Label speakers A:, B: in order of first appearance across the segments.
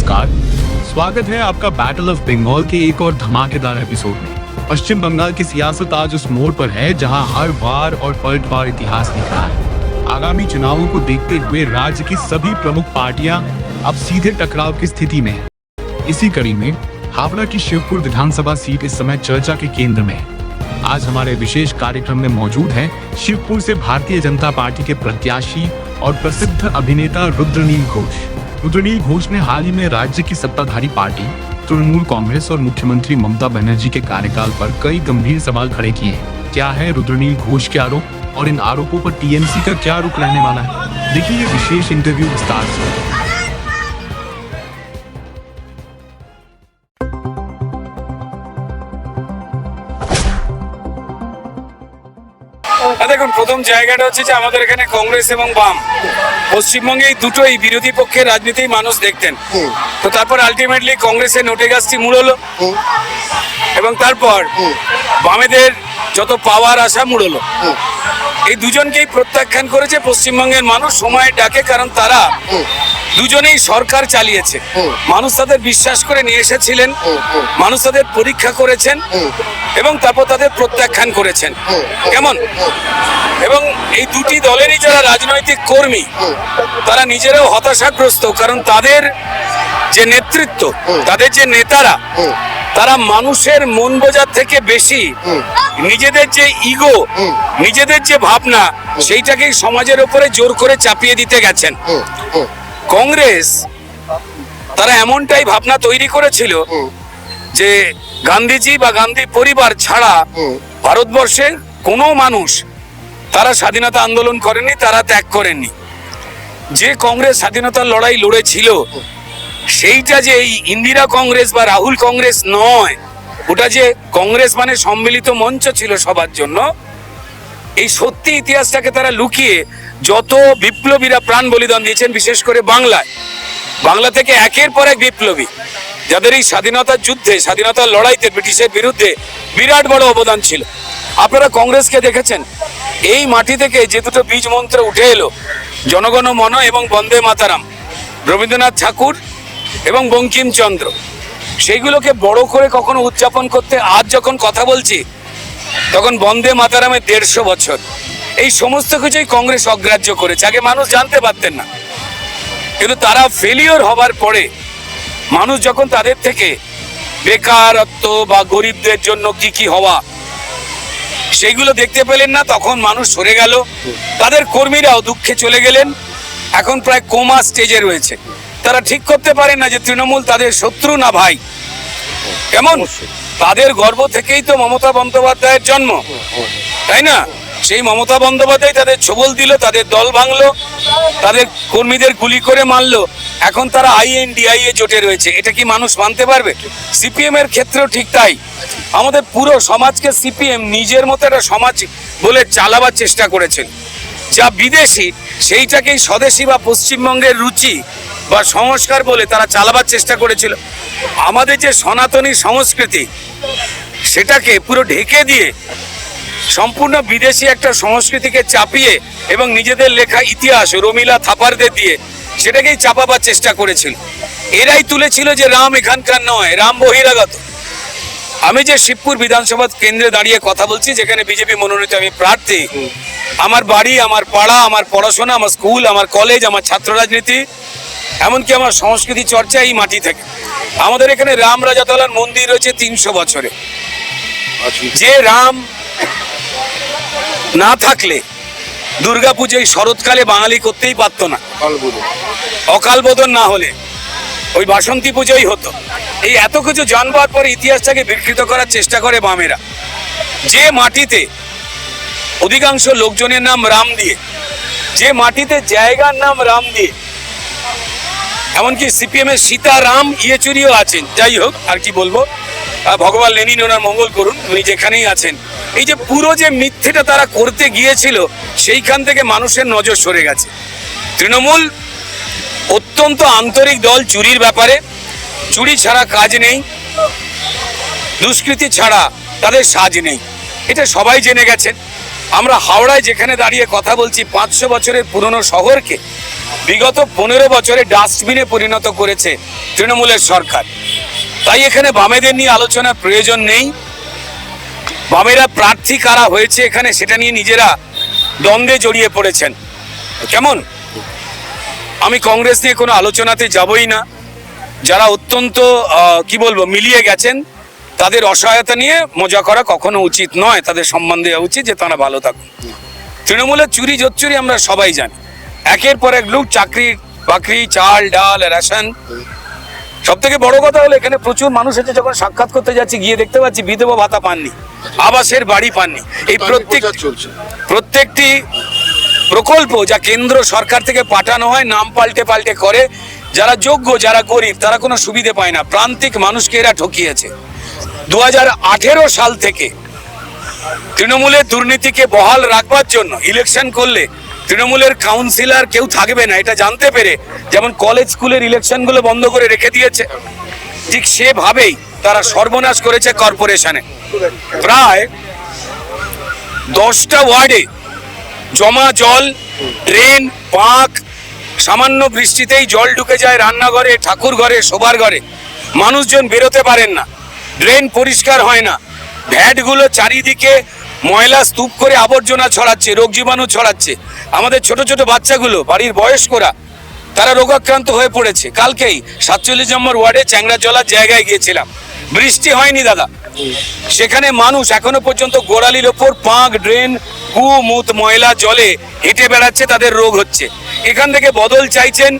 A: नमस्कार, स्वागत है आपका बैटल ऑफ बंगाल के एक और धमाकेदार एपिसोड में। पश्चिम बंगाल की सियासत आज उस मोड़ पर है जहां हर बार और पलटवार इतिहास लिख रहा है। आगामी चुनावों को देखते हुए राज्य की सभी प्रमुख पार्टियां अब सीधे टकराव की स्थिति में है। इसी कड़ी में हावड़ा की शिवपुर विधानसभा सीट इस समय चर्चा के केंद्र में है। आज हमारे विशेष कार्यक्रम में मौजूद है शिवपुर से भारतीय जनता पार्टी के प्रत्याशी और प्रसिद्ध अभिनेता रुद्रनील घोष। रुद्रनील घोष ने हाल ही में राज्य की सत्ताधारी पार्टी तृणमूल कांग्रेस और मुख्यमंत्री ममता बनर्जी के कार्यकाल पर कई गंभीर सवाल खड़े किए हैं। क्या है रुद्रनील घोष के आरोप और इन आरोपों पर टीएमसी का क्या रुख रहने वाला है? देखिए ये विशेष इंटरव्यू विस्तार से।
B: দেখুন, প্রথম জায়গাটা হচ্ছে যে আমাদের এখানে কংগ্রেস এবং বাম পশ্চিমবঙ্গে এই দুটোই বিরোধী পক্ষের রাজনীতি মানুষ দেখতেন। তো তারপর আলটিমেটলি কংগ্রেসের নোটে গাছটি মুড়লো এবং তারপর বামেদের যত পাওয়ার আশা মুড়লো। এই দুজনকেই প্রত্যাখ্যান করেছে পশ্চিমবঙ্গের মানুষ সময়ের ডাকে, কারণ তারা দুজনেই সরকার চালিয়েছে। মানুষ তাদের বিশ্বাস করে নিয়ে এসেছিলেন, মানুষ তাদের পরীক্ষা করেছেন এবং তারপর তাদের প্রত্যাখ্যান করেছেন। কেমন? এবং এই দুটি দলেরই যারা রাজনৈতিক কর্মী তারা নিজেরাও হতাশাগ্রস্ত, কারণ তাদের যে নেতৃত্ব, তাদের যে নেতারা, তারা মানুষের মন বোঝার থেকে বেশি নিজেদের যে ইগো, নিজেদের যে ভাবনা, সেইটাকেই সমাজের উপরে জোর করে চাপিয়ে দিতে গেছেন। কংগ্রেস তারা এমনটাই ভাবনা তৈরি করেছিল যে গান্ধীজি বা গান্ধী পরিবার ছাড়া ভারতবর্ষের কোনো মানুষ তারা স্বাধীনতা আন্দোলন করেনি, তারা ত্যাগ করেননি। যে কংগ্রেস স্বাধীনতার লড়াই লড়েছিল সেইটা যে এই ইন্দিরা কংগ্রেস বা রাহুল কংগ্রেস নয়, ওটা যে কংগ্রেস মানে সম্মিলিত মঞ্চ ছিল সবার জন্য। এই সত্যি ইতিহাসটাকে তারা লুকিয়ে যত বিপ্লবীরা প্রাণ বলিদান দিয়েছেন, বিশেষ করে বাংলা থেকে একের পর এক বিপ্লবী যাদের এই স্বাধীনতার যুদ্ধে, স্বাধীনতার লড়াইতে ব্রিটিশের বিরুদ্ধে বিরাট বড় অবদান ছিল। আপনারা কংগ্রেসকে দেখেছেন, এই মাটি থেকে যে দুটো বীজ মন্ত্র উঠে এলো, জনগণ মন এবং বন্দে মাতারাম, রবীন্দ্রনাথ ঠাকুর এবং বঙ্কিমচন্দ্র, সেইগুলোকে বড় করে কখনো উদযাপন করতে আজ যখন কথা বলছি তখন বন্দে মাতারামের 150 বছর, এই সমস্ত কিছুই কংগ্রেস অগ্রাহ্য করেছে। আগে মানুষ জানতে পারতেন না, কিন্তু তারা ফেলিওর হবার পরে মানুষ যখন তাদের থেকে বেকারত্ব বা গরিবদের জন্য কি হওয়া সেইগুলো দেখতে পেলেন না, তখন মানুষ সরে গেল। তাদের কর্মীরাও দুঃখে চলে গেলেন, এখন প্রায় কোমা স্টেজে রয়েছে। তারা ঠিক করতে পারেন না যে তৃণমূল তাদের শত্রু না ভাই। কেমন? তাদের গর্ব থেকেই তো মমতা বন্দ্যোপাধ্যায়ের জন্ম, তাই না? সেই মমতা বন্দ্যোপাধ্যায় তাদের ছবল দিল, তাদের দল ভাঙলো, তাদের কর্মীদের গুলি করে মারলো। এখন তারা INDIA জোটে রয়েছে। এটা কি মানুষ মানতে পারবে? সিপিএম এর ক্ষেত্রেও ঠিক তাই। আমাদের পুরো সমাজকে সিপিএম নিজের মতো একটা সমাজ বলে চালাবার চেষ্টা করেছেন। যা বিদেশি সেইটাকেই স্বদেশী বা পশ্চিমবঙ্গের রুচি বা সংস্কার বলে তারা চালাবার চেষ্টা করেছিল। আমাদের যে সনাতনী সংস্কৃতি সেটাকে পুরো ঢেকে দিয়ে সম্পূর্ণ বিদেশি একটা সংস্কৃতিকে চাপিয়ে এবং নিজেদের লেখা ইতিহাস রমিলা থাপারদের দিয়ে সেটাকেই চাপাবার চেষ্টা করেছিল। এরাই তুলেছিল যে রাম এখানকার নয়, রাম বহিরাগত। আমি যে শিবপুর বিধানসভা কেন্দ্রে দাঁড়িয়ে কথা বলছি, যেখানে বিজেপি মনোনীত আমি প্রার্থী, আমার বাড়ি, আমার পাড়া, আমার পড়াশোনা, আমার স্কুল, আমার কলেজ, আমার ছাত্র রাজনীতি, এমনকি আমার সংস্কৃতি চর্চা এই মাটি থেকে। আমাদের এখানে রাম রাজাতলার মন্দির রয়েছে 300 বছরে। যে রাম না থাকলে দুর্গাপুজো এই শরৎকালে বাঙালি করতেই পারতো না, অকাল বোধন না হলে ওই বাসন্তী পুজোই হতো। এই এত কিছু জানবার পরে ইতিহাসটাকে বিকৃত করার চেষ্টা করে বামেরা। যে মাটিতে অধিকাংশ লোকজনের নাম রাম দিয়ে, যে মাটিতে জায়গার নাম রাম দিয়ে, এমনকি সিপিএম এর সীতারাম ইয়েচুরিও আছেন। যাই হোক, আর কি বলবো, ভগবান লেনিন ওনার মঙ্গল করুন, উনি যেখানেই আছেন। এই যে পুরো যে মিথ্যেটা তারা করতে গিয়েছিল, সেইখান থেকে মানুষের নজর সরে গেছে। তৃণমূল অত্যন্ত আন্তরিক দল চুরির ব্যাপারে। চুরি ছাড়া কাজ নেই, দুষ্কৃতি ছাড়া তাদের সাজ নেই, এটা সবাই জেনে গেছেন। আমরা হাওড়ায় যেখানে দাঁড়িয়ে কথা বলছি 500 বছরের পুরনো শহরকে বিগত 15 বছরে ডাস্টবিনে পরিণত করেছে তৃণমূলের সরকার। তাই এখানে বামেদের নিয়ে আলোচনার প্রয়োজন নেই। বামেরা প্রার্থী কারা হয়েছে এখানে সেটা নিয়ে নিজেরা দ্বন্দ্বে জড়িয়ে পড়েছেন। কেমন? আমি কংগ্রেস নিয়ে কোনো আলোচনাতে যাবই না। যারা অত্যন্ত কি বলবো মিলিয়ে গেছেন তাদের অসহায়তা নিয়ে মজা করা কখনো উচিত নয়। তাদের সম্মান দেওয়া উচিত যে তারা ভালো থাকুন। তৃণমূলের চুরি জোচ্চুরি আমরা সবাই জানি। একের পর এক লোক চাকরি বাকরি, চাল ডাল রেশন। সব থেকে বড় কথা হলো এখানে প্রচুর মানুষ এসে যখন সাক্ষাৎ করতে যাচ্ছি গিয়ে দেখতে পাচ্ছি বিধবা ভাতা পাননি, আবাসের বাড়ি পাননি। এই প্রত্যেকটি প্রকল্প যা কেন্দ্র সরকার থেকে পাঠানো হয় নাম পাল্টে পাল্টে করে। যারা যোগ্য, যারা গরিব তারা কোনো সুবিধে পায় না। প্রান্তিক মানুষকে এরা ঠকিয়েছে। 2018 সাল থেকে তৃণমূলের দুর্নীতিকে বহাল রাখবার জন্য ইলেকশন করলে তৃণমূলের কাউন্সিলর কেউ থাকবে না এটা জানতে পেরে যেমন কলেজ স্কুলের ইলেকশনগুলো বন্ধ করে রেখে দিয়েছে, ঠিক সেভাবেই তারা সর্বনাশ করেছে কর্পোরেশনে। প্রায় 10টা ওয়ার্ডে জমা জল, ড্রেন, পাঁক, সামান্য বৃষ্টিতেই জল ঢুকে যায় রান্নাঘরে, ঠাকুর ঘরে, শোবার ঘরে। মানুষজন বেরোতে পারেন না, ড্রেন পরিষ্কার হয় না, ভ্যাটগুলো চারিদিকে ময়লা স্তূপ করে আবর্জনা ছড়াচ্ছে, রোগ জীবাণু ছড়াচ্ছে। আমাদের ছোট ছোট বাচ্চাগুলো, বাড়ির বয়স্করা, তারা রোগাক্রান্ত হয়ে পড়েছে। কালকেই 47 নম্বর ওয়ার্ডে চ্যাংড়াজলার জায়গায় গিয়েছিলাম, বৃষ্টি হয়নি দাদা, সেখানে মানুষ এখনো পর্যন্ত গোড়ালির ওপর পাঁক, ড্রেন, কু মুত ময়লা জলে হেঁটে বেড়াচ্ছে, তাদের রোগ হচ্ছে। এখান থেকে বদল চাইছেন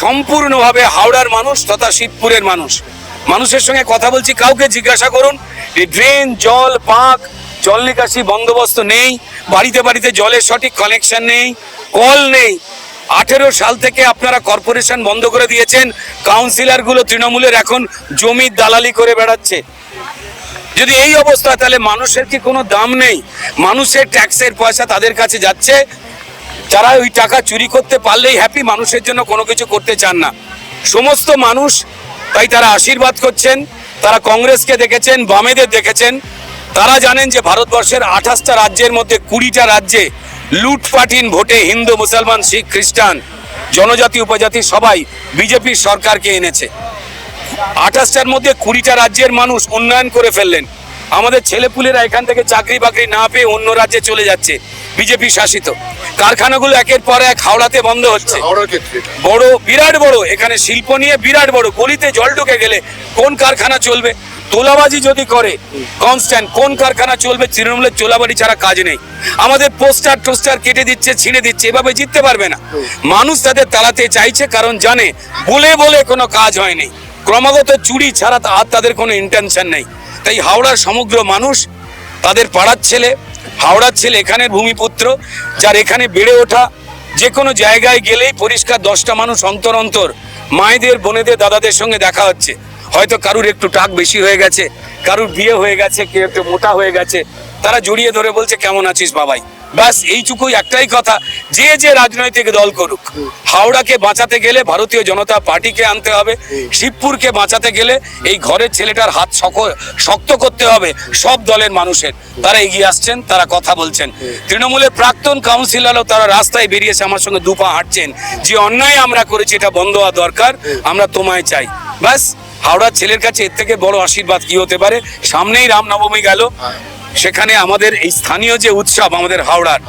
B: সম্পূর্ণভাবে হাওড়ার মানুষ তথা শিবপুরের মানুষ। মানুষের সঙ্গে কথা বলছি, কাউকে জিজ্ঞাসা করুন ড্রেন, জল, পাঁক, জল নিকাশি বন্দোবস্ত নেই, বাড়িতে বাড়িতে জলের সঠিক কানেকশন নেই, কল নেই। 18 সাল থেকে আপনারা কর্পোরেশন বন্ধ করে দিয়েছেন। কাউন্সিলরগুলো তৃণমূলের এখন জমির দালালি করে বেড়াচ্ছে। যদি এই অবস্থা, তাহলে মানুষের কি কোনো দাম নেই? মানুষের ট্যাক্সের পয়সা তাদের কাছে যাচ্ছে, যারা ওই টাকা চুরি করতে পারলেই হ্যাপি, মানুষের জন্য কোনো কিছু করতে চান না সমস্ত মানুষ। তাই তারা আশীর্বাদ করছেন। তারা কংগ্রেসকে দেখেছেন, বামেদের দেখেছেন। তারা জানেন যে ভারতবর্ষের 28টা রাজ্যের মধ্যে 20টা রাজ্যে লুটপাটিন ভোটে হিন্দু, মুসলমান, শিখ, খ্রিস্টান, জনজাতি, উপজাতি সবাই বিজেপির সরকারকে এনেছে। 28টার মধ্যে 20টা রাজ্যের মানুষ উন্নয়ন করে ফেললেন। আমাদের ছেলেপুলেরা এখান থেকে চাকরি বাকরি না পেয়ে অন্য রাজ্যে চলে যাচ্ছে, বিজেপি শাসিত। কারখানাগুলো একের পর এক হাওড়াতে বন্ধ হচ্ছে। বড়, বিরাট বড়, এখানে শিল্প নিয়ে বিরাট বড়। গলিতে জল ঢুকে গেলে কোন কারখানা চলবে? তোলাবাজি যদি করে কনস্ট্যান্ট, কোন কারখানা চলবে? তৃণমূলের চোলাবাড়ি ছাড়া কাজ নেই। আমাদের পোস্টার টোস্টার কেটে দিচ্ছে, ছিঁড়ে দিচ্ছে, এভাবে জিততে পারবে না। মানুষ তাদের তাড়াতে চাইছে, কারণ জানে বলে বলে কোনো কাজ হয়নি। ক্রমাগত চুরি ছাড়া আর তাদের কোনো ইন্টেনশন নেই। তাই হাওড়ার সমগ্র মানুষ তাদের পাড়ার ছেলে, হাওড়ার ছেলে, এখানের ভূমিপুত্র, যার এখানে বেড়ে ওঠা, যে কোনো জায়গায় গেলেই পরিষ্কার 10টা মানুষ অন্তর অন্তর মায়েদের, বোনেদের, দাদাদের সঙ্গে দেখা হচ্ছে। হয়তো কারুর একটু টাক বেশি হয়ে গেছে, কারুর বিয়ে হয়ে গেছে, কেউ একটু মোটা হয়ে গেছে, তারা জড়িয়ে ধরে বলছে কেমন আছিস বাবাই। ব্যাস এইটুকুই, একটাই কথা, যে যে রাজনৈতিক দল করুক, হাওড়াকে বাঁচাতে গেলে ভারতীয় জনতা পার্টিকে আনতে হবে। শিবপুরকে বাঁচাতে গেলে এই ঘরের ছেলেটার হাত শক্ত করতে হবে সব দলের মানুষের। তারা এগিয়ে আসছেন, তারা কথা বলছেন। তৃণমূলের প্রাক্তন কাউন্সিলরও তারা রাস্তায় বেরিয়েছে, আমার সঙ্গে দুপা হাঁটছেন, যে অন্যায় আমরা করেছি এটা বন্ধ হওয়া দরকার, আমরা তোমায় চাই। ব্যাস, হাওড়ার ছেলের কাছে এর থেকে বড় আশীর্বাদ কি হতে পারে? সামনেই রামনবমী গেল, সেখানে আমাদের এই স্থানীয় যে উৎসব আমাদের হাওড়ার,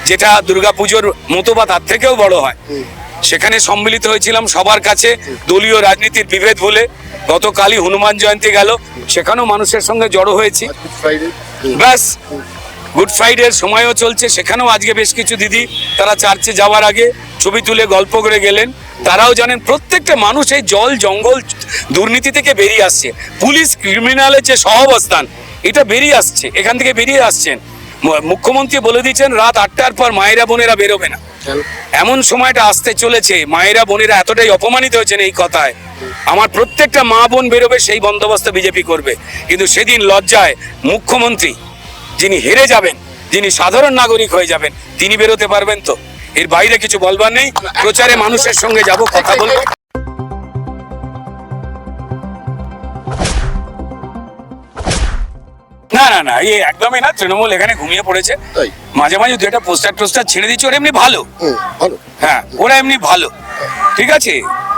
B: যেটা দুর্গাপুজোর মতো বা তার থেকেও বড় হয়, সেখানে সম্মিলিত হয়েছিলাম সবার কাছে, দলীয় রাজনীতির বিভেদ ভুলে। গতকালই হনুমান জয়ন্তী গেল, সেখানেও মানুষের সঙ্গে জড়ো হয়েছি। ব্যাস, গুড ফ্রাইডের সময়ও চলছে, সেখানেও আজকে বেশ কিছু দিদি তারা চার্চে যাওয়ার আগে ছবি তুলে গল্প করে গেলেন। তারাও জানেন প্রত্যেকটা মানুষ এই জল জঙ্গল দুর্নীতি থেকে বেরিয়ে আসছে। পুলিশ ক্রিমিনালের যে সহাবস্থান, এটা বেরিয়ে আসছে, এখান থেকে বেরিয়ে আসছেন। মুখ্যমন্ত্রী বলে দিয়েছেন রাত 8টার পর মায়েরা বোনেরা বেরোবে না। এমন সময়টা আসতে চলেছে, মায়েরা বোনেরা এতটাই অপমানিত হয়েছেন এই কথায়। আমার প্রত্যেকটা মা বোন বেরোবে, সেই বন্দোবস্ত বিজেপি করবে। কিন্তু সেদিন লজ্জায় মুখ্যমন্ত্রী যিনি হেরে যাবেন, যিনি সাধারণ নাগরিক হয়ে যাবেন, তিনি বেরোতে পারবেন তো? এর বাইরে কিছু বলবার নেই। প্রচারে মানুষের সঙ্গে যাব, কথা বলবো। না না না না এই একদমই না, তৃণমূল এখানে ঘুমিয়ে পড়েছে।
C: তাই?
B: মাঝে মাঝে দু একটা পোস্টার ছেড়ে দিচ্ছে, ওরা এমনি ভালো।
C: ভালো।
B: হ্যাঁ, ওরা এমনি ভালো, ঠিক আছে।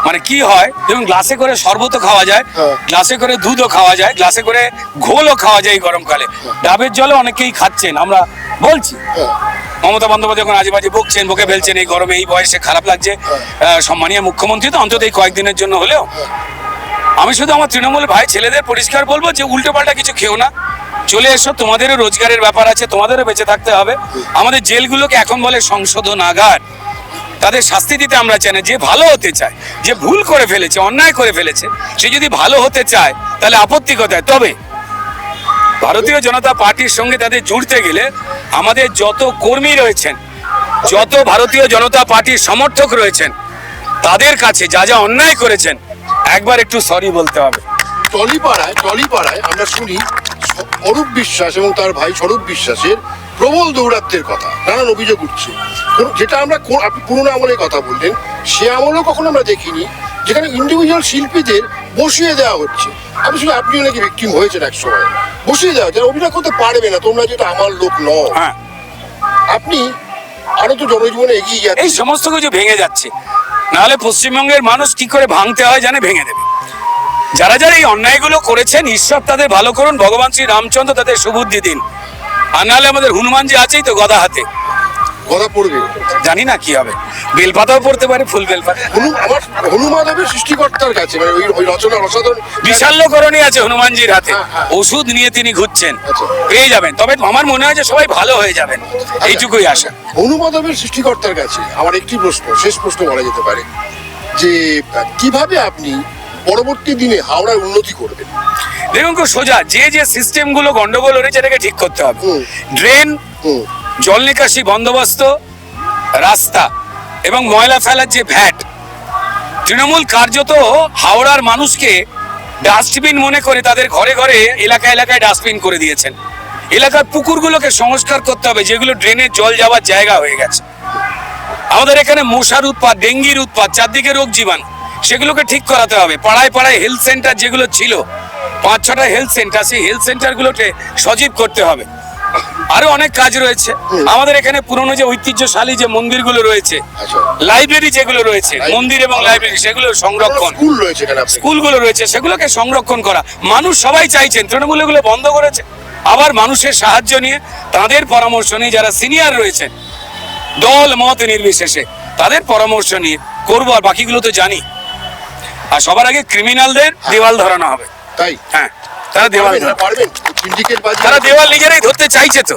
B: মানে কি হয়, যেমন গ্লাসে করে শরবতও খাওয়া যায়,
C: হ্যাঁ।
B: গ্লাসে করে দুধও খাওয়া যায়, গ্লাসে করে ঘোলও খাওয়া যায় এই গরমকালে। ডাবের জলে অনেকেই খাচ্ছেন, আমরা বলছি। মমতা বন্দ্যোপাধ্যায় যখন আজে বাজে বকছেন, বকে ফেলছেন, এই গরমে এই বয়সে খারাপ লাগছে। সম্মানীয় মুখ্যমন্ত্রী তো অন্তত এই কয়েকদিনের জন্য হলেও, আমি শুধু আমার তৃণমূল ভাই ছেলেদের পরিষ্কার বলবো যে উল্টো পাল্টা কিছু খেও না, চলে এসো, তোমাদেরও রোজগারের ব্যাপার আছে, তোমাদেরও বেঁচে থাকতে হবে। আমাদের জেলগুলোকে এখন বলে সংশোধনাগার, তাদের শাস্তি দিতে আমরা চাই না। যে ভালো হতে চায়, যে ভুল করে ফেলেছে, অন্যায় করে ফেলেছে, সে যদি ভালো হতে চায় তাহলে আপত্তি কোথায়? তবে ভারতীয় জনতা পার্টির সঙ্গে তাদের জুড়তে গেলে আমাদের যত কর্মী রয়েছেন, যত ভারতীয় জনতা পার্টির সমর্থক রয়েছেন, তাদের কাছে যা যা অন্যায় করেছেন একবার একটু সরি বলতে হবে।
C: টলিপাড়ায় আমরা শুনি অরূপ বিশ্বাস এবং তার ভাই স্বরূপ বিশ্বাসের প্রবল দৌরাত্মের কথা, নানান অভিযোগ উঠছে। যেটা আমরা আপনি পুরোনো আমলের কথা বললেন, সে আমলেও কখনো আমরা দেখিনি, যেখানে ইন্ডিভিজুয়াল শিল্পীদের বসিয়ে দেওয়া হচ্ছে। আমি শুধু আপনিও নাকি ভিকটিম হয়েছেন এক সময়, বসিয়ে দেওয়া যারা অভিনয় করতে পারবে না, তোমরা যেটা আমার লোক নও।
B: হ্যাঁ,
C: আপনি আরো তো জনজীবনে এগিয়ে যাচ্ছেন।
B: এই সমস্ত কিছু ভেঙে যাচ্ছে, নাহলে পশ্চিমবঙ্গের মানুষ কি করে ভাঙতে হয় জানে, ভেঙে দেবে। যারা যারা এই অন্যায়গুলো করেছেন, ঈশ্বর তাদের ভালো করুন, ভগবান শ্রী রামচন্দ্র তাদের সুবুদ্ধি দিন। আর নাহলে আমাদের হনুমানজি আছেই তো গদা হাতে,
C: গদা পড়বে,
B: জানি না কি হবে, বেলপাতাও পড়তে পারে, ফুল বেলপাতা।
C: আমার হনুমানদেবের সৃষ্টিকর্তার কাছে, মানে ওই রচনার অসাধারণ
B: বিশাল্যকরণী আছে হনুমানজির হাতে, ওষুধ নিয়ে তিনি ঘুরছেন,
C: আচ্ছা।
B: পেয়ে যাবেন। তবে আমার মনে হয় যে সবাই ভালো হয়ে যাবেন, এইটুকুই আশা।
C: হনুমানদেবের সৃষ্টিকর্তার কাছে আমার একটি প্রশ্ন, শেষ প্রশ্ন বলা যেতে পারে, যে কিভাবে আপনি পরবর্তী দিনে হাওড়ার উন্নতি করবেন?
B: দেখুন খুব সোজা, যে যে সিস্টেম গুলো গন্ডগোল হয়েছে এটাকে ঠিক করতে হবে।
C: হুম।
B: ড্রেন,
C: হুম,
B: জল নিকাশি বন্দোবস্ত, রাস্তা এবং ময়লা ফেলার যে ভ্যাট, তৃণমূল কার্যত হাওড়ার মানুষকে ডাস্টবিন মনে করে তাদের ঘরে ঘরে এলাকায় এলাকায় ডাস্টবিন করে দিয়েছেন। এলাকার পুকুরগুলোকে সংস্কার করতে হবে, যেগুলো ড্রেনের জল যাওয়ার জায়গা হয়ে গেছে। আমাদের এখানে মশার উৎপাত, ডেঙ্গির উৎপাত, চারদিকে রোগ জীবাণু, সেগুলোকে ঠিক করাতে হবে। পাড়ায় পাড়ায় হেলথ সেন্টার যেগুলো ছিল, 5-6টা হেলথ সেন্টার, সেই হেলথ সেন্টারগুলোকে সজীব করতে হবে। আরো অনেক কাজ রয়েছে আমাদের এখানে। পুরনো যে ঐতিহ্যশালী যে মন্দিরগুলো রয়েছে,
C: আচ্ছা।
B: লাইব্রেরি যেগুলো রয়েছে, মন্দির এবং লাইব্রেরি, সেগুলো সংরক্ষণ,
C: স্কুল রয়েছে এখানে,
B: স্কুলগুলো রয়েছে, সেগুলোকে সংরক্ষণ করা। মানুষ সবাই চাইছেন, তৃণমূল এগুলো বন্ধ করেছে। আবার মানুষের সাহায্য নিয়ে, তাদের পরামর্শ নিয়ে, যারা সিনিয়র রয়েছেন দল মত নির্বিশেষে, তাদের পরামর্শ নিয়ে করবো। আর বাকিগুলো তো জানি। আর সবার আগে ক্রিমিনালদের দেওয়াল ধরানো হবে।
C: তাই?
B: হ্যাঁ, তারা দেওয়াল
C: পারবেন? সিন্ডিকেট বাজি,
B: তারা দেওয়াল নিজেরাই ধরতে চাইছে, তো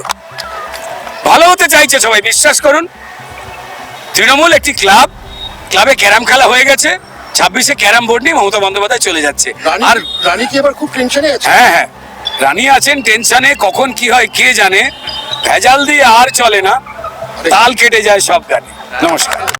B: ভালো হতে চাইছে সবাই, বিশ্বাস করুন। তৃণমূল একটি ক্লাব, ক্লাবে ক্যারাম খেলা হয়ে গেছে, 26-এ ক্যারাম বোর্ড নিয়ে মমতা বন্দ্যোপাধ্যায় চলে যাচ্ছে। আর
C: রানী কি এবার খুব টেনশনে আছে?
B: হ্যাঁ হ্যাঁ, রানী আছেন টেনশনে, কখন কি হয় কে জানে। ভেজাল দিয়ে আর চলে না, তাল কেটে যায় সব গানে। নমস্কার।